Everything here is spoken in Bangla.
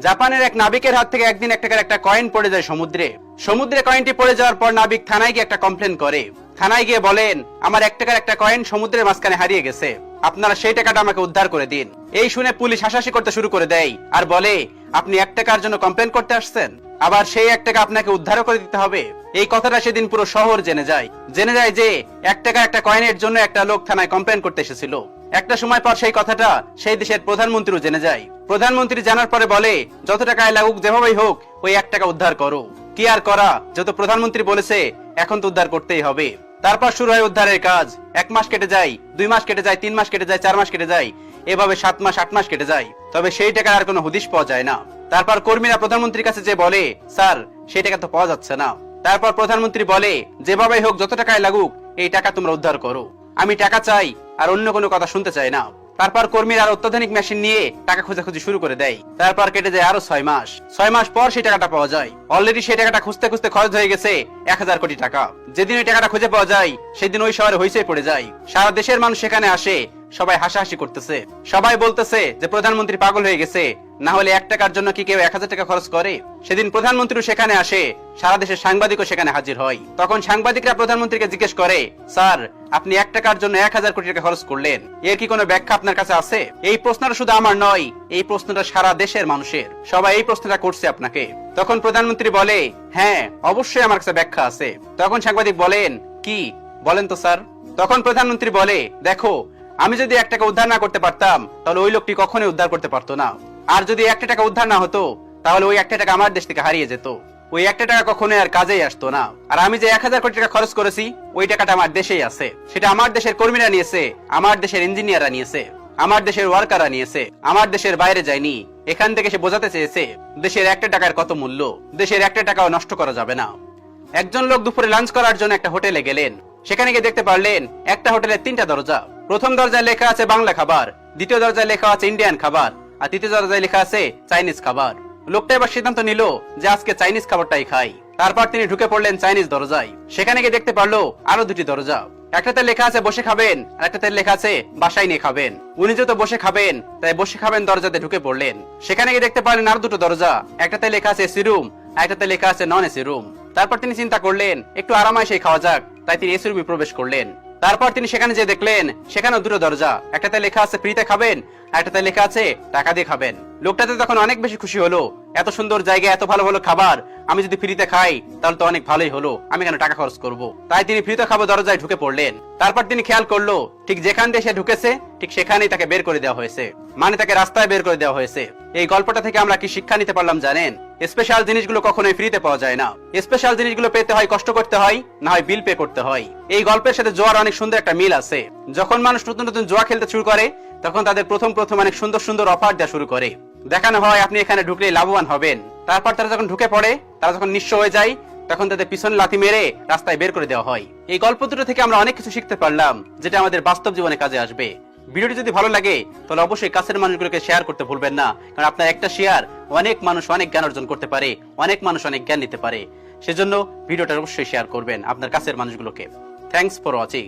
জাপানের এক নাবিকের হাত থেকে একদিন 1 টাকার একটা কয়েন পড়ে যায় সমুদ্রে। সমুদ্রে কয়েনটি পড়ে যাওয়ার পর নাবিক থানায় গিয়ে একটা কমপ্লেন করে। থানায় গিয়ে বলেন, আমার 1 টাকার একটা কয়েন সমুদ্রের মাঝখানে হারিয়ে গেছে, আপনারা সেই টাকাটা আমাকে উদ্ধার করে দিন। এই শুনে পুলিশ হাসাহাসি করতে শুরু করে দেয় আর বলে, আপনি 1 টাকার জন্য কমপ্লেন করতে আসছেন, আবার সেই 1 টাকা আপনাকে উদ্ধারও করে দিতে হবে? এই কথাটা সেদিন পুরো শহর জেনে যায় যে 1 টাকার একটা কয়েনের জন্য একটা লোক থানায় কমপ্লেন করতে এসেছিল। একটা সময় পর সেই কথাটা সেই দেশের প্রধানমন্ত্রীও জেনে যায়। প্রধানমন্ত্রী জানার পরে বলে, যত টাকায় লাগুক যেভাবেই হোক ওই 1 টাকা উদ্ধার করো। কি আর করা, যত প্রধানমন্ত্রী বলেছে এখন তো উদ্ধার করতেই হবে। তারপর শুরু হয় উদ্ধারের কাজ। 1 মাস কেটে যায়, 2 মাস কেটে যায়, 3 মাস কেটে যায়, 4 মাস কেটে যায়, এভাবে 7 মাস 8 মাস কেটে যায়। তবে সেই টাকার আর কোনো হদিশ পাওয়া যায় না। তারপর কর্মীরা প্রধানমন্ত্রীর কাছে যে বলে, স্যার সেই টাকা তো পাওয়া যাচ্ছে না। তারপর প্রধানমন্ত্রী বলে, যেভাবেই হোক যত টাকায় লাগুক এই টাকা তোমরা উদ্ধার করো, আমি টাকা চাই আর অন্য কোনো কথা শুনতে চাই না। তারপর কর্মীরা আর অত্যাধুনিক মেশিন নিয়ে টাকা খোঁজাখুঁজি শুরু করে দেয়। তারপর কেটে যায় আরো 6 মাস। 6 মাস পর সেই টাকাটা পাওয়া যায়। অলরেডি সেই টাকাটা খুঁজতে খুঁজতে খরচ হয়ে গেছে 1000 কোটি টাকা। যেদিন ওই টাকাটা খুঁজে পাওয়া যায় সেদিন ওই শহরে হইচই পড়ে যায়। সারা দেশের মানুষ সেখানে আসে, সবাই হাসাহাসি করতেছে। সবাই বলতেছে যে প্রধানমন্ত্রী পাগল হয়ে গেছে, না হলে 1 টাকার জন্য কি কেউ 1000 টাকা খরচ করে? সেদিন প্রধানমন্ত্রীও সেখানে আসে, সারা দেশের সাংবাদিকও সেখানে হাজির হয়। তখন সাংবাদিকরা প্রধানমন্ত্রীকে জিজ্ঞেস করে, স্যার আপনি 1 টাকার জন্য 1000 কোটি টাকা খরচ করলেন, এর কি কোনো ব্যাখ্যা আপনার কাছে আছে? এই প্রশ্নটা শুধু আমার নয়, এই প্রশ্নটা সারা দেশের মানুষের, সবাই এই প্রশ্নটা করছে আপনাকে। তখন প্রধানমন্ত্রী বলে, হ্যাঁ অবশ্যই আমার কাছে ব্যাখ্যা আছে। তখন সাংবাদিক বলেন, কি বলেন তো স্যার? তখন প্রধানমন্ত্রী বলে, দেখো আমি যদি 1 টাকা উদ্ধার না করতে পারতাম তাহলে ওই লোকটি কখনোই উদ্ধার করতে পারতো না। আর যদি 1 টাকা উদ্ধার না হতো তাহলে ওই 1 টাকা আমার দেশ থেকে হারিয়ে যেত, ওই 1 টাকা কখনোই আর কাজেই আসতো না। আর আমি যে 1000 কোটি টাকা খরচ করেছি ওই টাকাটা আমার দেশেই আছে, সেটা আমার দেশের কর্মীরা নিয়েছে, আমার দেশের ইঞ্জিনিয়াররা নিয়েছে, আমার দেশের ওয়ার্কাররা নিয়েছে, আমার দেশের বাইরে যায়নি। এখান থেকে সে বোঝাতে চেয়েছে দেশের 1 টাকার কত মূল্য, দেশের 1 টাকাও নষ্ট করা যাবে না। একজন লোক দুপুরে লাঞ্চ করার জন্য একটা হোটেলে গেলেন। সেখানে গিয়ে দেখতে পারলেন একটা হোটেলের 3টা দরজা। প্রথম দরজায় লেখা আছে বাংলা খাবার, দ্বিতীয় দরজায় লেখা আছে ইন্ডিয়ান খাবার, আর তৃতীয় দরজায় লেখা আছে চাইনিজ খাবার। লোকটা এবার সিদ্ধান্ত নিল যে আজকে চাইনিজ খাবারটাই খাই। তারপর তিনি ঢুকে পড়লেন চাইনিজ দরজায়। সেখানে গিয়ে দেখতে পারলো আরো 2টি দরজা। একটাতে লেখা আছে বসে খাবেন, আর একটাতে লেখা আছে বাসায় নিয়ে খাবেন। উনি যেহেতু বসে খাবেন তাই বসে খাবেন দরজাতে ঢুকে পড়লেন। সেখানে গিয়ে দেখতে পারলেন আরো 2টো দরজা, একটাতে লেখা আছে এসি রুম, আর একটাতে লেখা আছে নন এসি রুম। তারপর তিনি চিন্তা করলেন একটু আরামায়েশে খাওয়া যাক, তাই তিনি এসি রুমে প্রবেশ করলেন। তারপর তিনি সেখানে যে দেখলেন সেখানেও 2টো দরজা, একটাতে লেখা আছে ফ্রিতে খাবেন, আর একটাতে লেখা আছে টাকা দিয়ে খাবেন। লোকটাতে তখন অনেক বেশি খুশি হলো, এত সুন্দর জায়গা, এত ভালো ভালো খাবার, আমি যদি ফ্রিতে খাই তাহলে তো অনেক ভালোই হলো, আমি কেন টাকা খরচ করব? তাই তিনি ফ্রিতে খাবো দরজায় ঢুকে পড়লেন। তারপর তিনি খেয়াল করলো ঠিক যেখান দিয়ে সে ঢুকেছে ঠিক সেখানেই তাকে বের করে দেওয়া হয়েছে, মানে তাকে রাস্তায় বের করে দেওয়া হয়েছে। এই গল্পটা থেকে আমরা কি শিক্ষা নিতে পারলাম জানেন? স্পেশাল জিনিসগুলো কখনোই ফ্রিতে পাওয়া যায় না। স্পেশাল জিনিসগুলো পেতে হয় কষ্ট করতে হয়, না হয় বিল পে করতে হয়। এই গল্পের সাথে জুয়ার অনেক সুন্দর একটা মিল আছে। যখন মানুষ নতুন নতুন জুয়া খেলতে শুরু করে তখন তাদের প্রথম অনেক সুন্দর সুন্দর অফার দেওয়া শুরু করে। দেখানো হয় আপনি এখানে ঢুকলে লাভবান হবেন। তারপর তারা যখন ঢুকে পড়ে, তারা যখন নিঃস্ব হয়ে যায়, তখন তাদের পিছনে লাথি মেরে রাস্তায় বের করে দেওয়া হয়। এই গল্প দুটো থেকে আমরা অনেক কিছু শিখতে পারলাম, যেটা আমাদের বাস্তব জীবনে কাজে আসবে। ভিডিওটি যদি ভালো লাগে তাহলে অবশ্যই কাছের মানুষগুলোকে শেয়ার করতে ভুলবেন না, কারণ আপনার একটা শেয়ার অনেক মানুষ অনেক জ্ঞান অর্জন করতে পারে, অনেক মানুষ অনেক জ্ঞান নিতে পারে। সেজন্য ভিডিওটা অবশ্যই শেয়ার করবেন আপনার কাছের মানুষগুলোকে। Thanks for watching.